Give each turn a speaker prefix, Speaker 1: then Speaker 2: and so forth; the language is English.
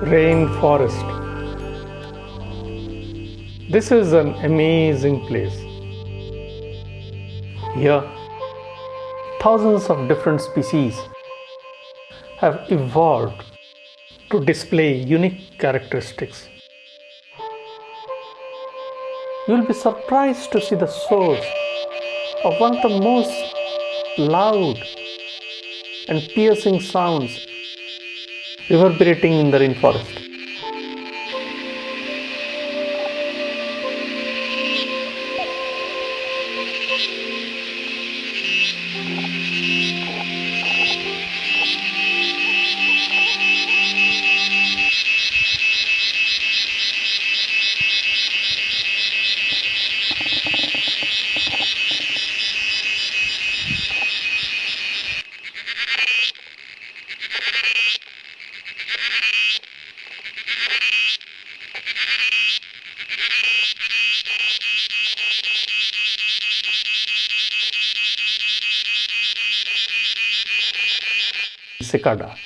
Speaker 1: Rainforest. This is an amazing place. Here, thousands of different species have evolved to display unique characteristics. You will be surprised to see the source of one of the most loud and piercing sounds reverberating in the rainforest. Cicada.